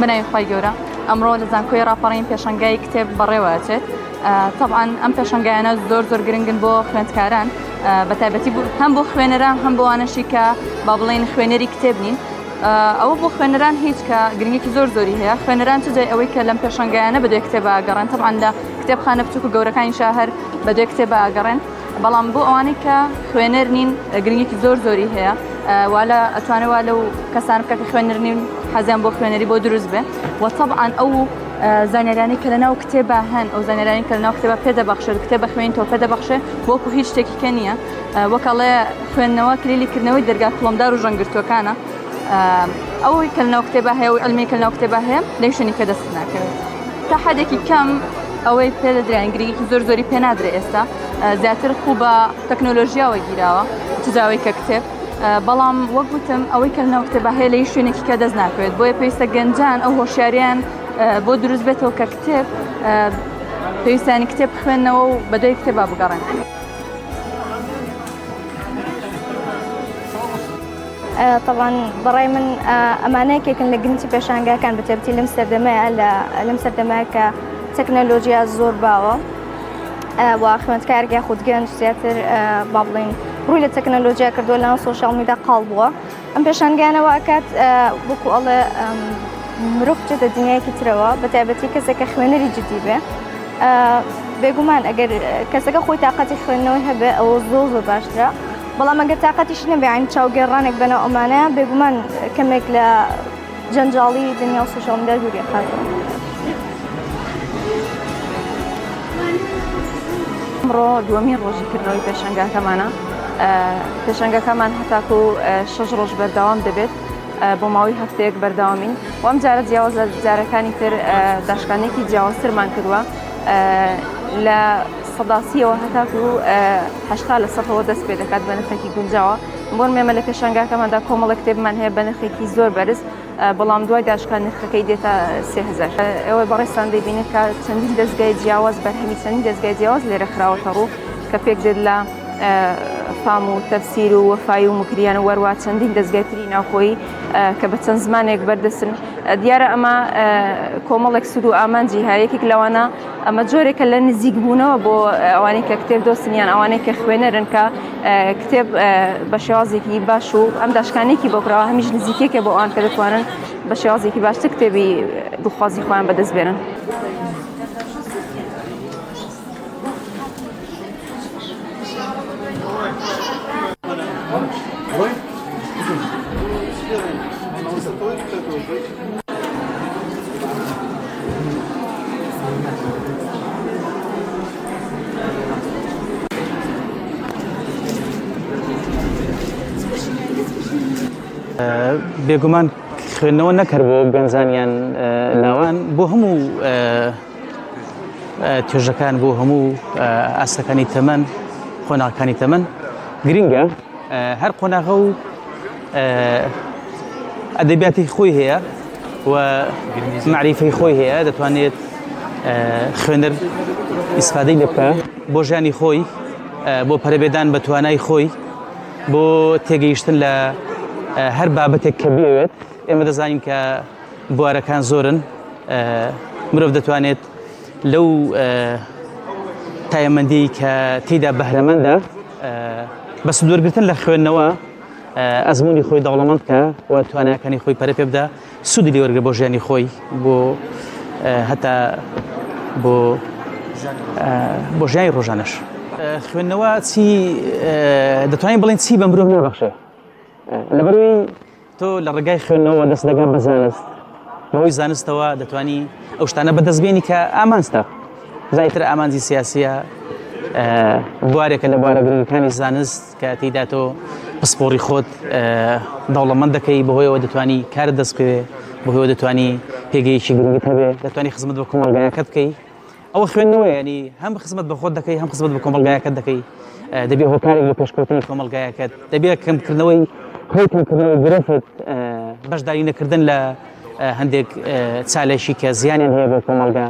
بنای خۆی گەورە ئەمڕۆ لە زانکۆی ڕاپەڕین پێشەنگای کتێب بەڕێوەچێت. طبعاً ئەم پێشەنگایانە زۆر گرنگن بۆ خوێندکاران بە تایبەتی هەم بۆ خوێنەران هەم بۆ وانەشی کە با بڵێن خوێنەری کتێب نین. ئەوە بۆ خوێنەران هیچ کە گرنگێکی زۆری هەیە. خوێنەران چ جای ئەوەی کە لەم پێشەنگایانە بە دوێ کتێب ئاگەڕێن، طبعاً لە کتێبخانە بچووک و گەورەکانی شار بە دوێ کتێب ئاگەڕێن، بەڵام بۆ ئەوانەی کە خوێنەر نین گرنگێکی زۆری هەیە. والا ئەتوانێت وا لەو کەسان بکە کە خوێنەر نین حەزیان بۆ خوێنەری بۆ دروست بێ. و طبعاً ئەو زانیارانی کە لەناو کتێبە هەن، ئەو زانیارانی کە لەناو کتێبە پێدەبەخشێت، کتێبە خوێنیتەوە پێدەبەخشێ وەکو هیچ شتێکی کە نییە. وەکەڵێ خوێندنەوە کلیلیکردنەوەی دەرگا کڵۆمدار و ژەنگرتوەکانە. ئەوەی کە لەناو کتێبە هەیە و ئەلمی کە لەناو کتێبە هەیە لەی شوێنی کە دەست ناکەوێت. تا حدێکی کەم ئەوەی پێدەدرێن گرنگێکی زۆری پێ نادرێ ئێستا، زیاتر خوب بە تەکنۆلۆژیاوە گیراوە چجاوی کە کتێب، بەڵام وەک گوتم ئەوەی کە لەناو کتێبە هەیە لەی شوێنێکی کە دەست ناکەوێت. بۆیە پێویستە گەنجان ئەو هۆشیاریان بۆ دروست بێتەوە کە کتێب پێویستانی کتێب بخوێنەوە و بەدەی کتێبا بگەڕێن. طبعا بەڕای من ئەمانەیەکێکن لە گرنگی پێشانگاکان بە تایبەتی لەم سەردەمەیە کە تەکنۆلۆژیا زۆر باوە و خوێندکارێکی خودگەنج زیاتر با بڵێن ڕووی لە تەکنۆلۆژیا کردووە لەناو سۆشیال میدیا قاڵ بووە. ئەم پێشانگانەوە ئەکات وەکو ئەڵێ مرۆڤ بچێتە دنیایەکی ترەوە، بە تایبەتی کەسێکە خوێنەری جدی بێ. بێگومان ئەگەر کەسەکە خۆی تااقەتی خوێندنەوەی هەبێ ئەوە زۆر باشترە، بەڵام ئەگەر تااقەتیش نەبێ عین چاوگێڕانێک بەناو ئەمانەیە بێگومان کەمێک لە جەنجاڵی دنیا و سۆشیال میدیا دووری خاتەوە. ئەمڕۆ دووەمین ڕۆژی کردنەوەی پێشەنگاکەمانە. پێشەنگەکەمان هەتاکو 6 ڕۆژ بەردەوام دەبێت، بۆ ماوەی هەفتەیەک بەردەوامین. وام جارە جیاواز لە جارەکانی تر داشکانێکی جیاوازترمان کردووە لە سەداسیەوە هەتاکو 80 لە سەدەوە دەست پێ دەکات بە نرخێکی گونجاوە. بۆ مێمە لە پێشەنگاکەماندا کۆمەڵە کتێبمان هەیە بە نرخێکی زۆر بەرز، بەڵام دوای داشکان نرخەکەی دێتە 3000. ئێوە بەڕێستان دەبینێت کە چەندین دەستگای جیاواز بەرهەمی چەندین دەستگای جیاواز لێرە خراوەتە ڕوو کە پێک دێت لە فام و تەفسیر و وەفای و مکریان و وەروە چەندین دەستگای تری ناوخۆیی کە بە چەند زمانێک بەردەستن. دیارە ئەمە کۆمەڵێک سود و ئامانجی هەیەکێک لەوانە ئەمە جۆرێکە لە نزیک بوونەوە بۆ ئەوانەی کە کتێب دۆستنیان، ئەوانەی کە خوێنەرن کە کتێب بە شێوازێکی باش و ئەم داشکانێکی بۆکراوە هەمیش نزیکێکە بۆ ئەوان کە دەتوانن بە شێوازێکی باشتر کتێبی دڵخوازی خۆیان بەدەست بێنن. بێگومان خوێندنەوە نەکرد بۆ گەنجانیان لاوان، بۆ هەموو توێژەکان، بۆ هەموو ئاستەکانی تەمەن، قۆناغەکانی تەمەن گرینگە. هەر قۆناغە و ئەدەبیاتی خۆی هەیە و معریفەی خۆی هەیە، دەتوانێت خوێنەر ئیسفادەی لێ بکە بۆ ژیانی خۆی، بۆ پەرەبێدان بە توانای خۆی، بۆ تێگەیشتن لە هەر بابەتێک کە بێوێت. ئێمە دەزانین کە بوارەکان زۆرن، مرۆڤ دەتوانێت لەو تایەمەندی کە تێیدا بەهرەمەندە بە سوودوەرگرتن لە خوێندنەوە ئەزمموی خۆی دەوڵەمەند کە و توانایەکانی خۆی پەرە پێ بدە، سوودی لێ وەرگرە بۆ ژیانی خۆی، بۆ هەتا بۆ ژیانی ڕۆژانەش. خوێندنەوە چی دەتوانین بڵێن چی بە مرۆڤ نابەخشێ؟ لەبەروی تۆ لە ڕێگای خوێندنەوە دەست دەگات بە زانست، بەهۆی زانستەوە دەتوانی ئەو شتانە بەدەستبێنی کە ئامانستە. زایتر ئامانجی سیاسیە بوارێکە لە بوارە گرنگەکانی زانست کە تێیدا تۆ پسپۆڕی خۆت دەوڵەمەند دەکەی، بەهۆیەوە دەتوانی کارت دەست بکەوێ، بەهۆیەوە دەتوانی پێگەیشی گرنگت هەبێ، دەتوانی خزمەت بە کۆمەڵگایەکەت بکەی. ئەوە خوێندنەوە یعنی هەم خزمەت بە خۆت دەکەی، هەم خزمەت بە کۆمەڵگایەکەت دەکەی. دەبێت هۆکارێک لە پێشکەوتنی کۆمەڵگایەکەت، دەبێت کەمکردنەوەی هۆکارکردنەوەی گرفت بەشداری نەکردن لە هەندێک چالێکی کە زیانیان هەیە بۆ کۆمەڵگا.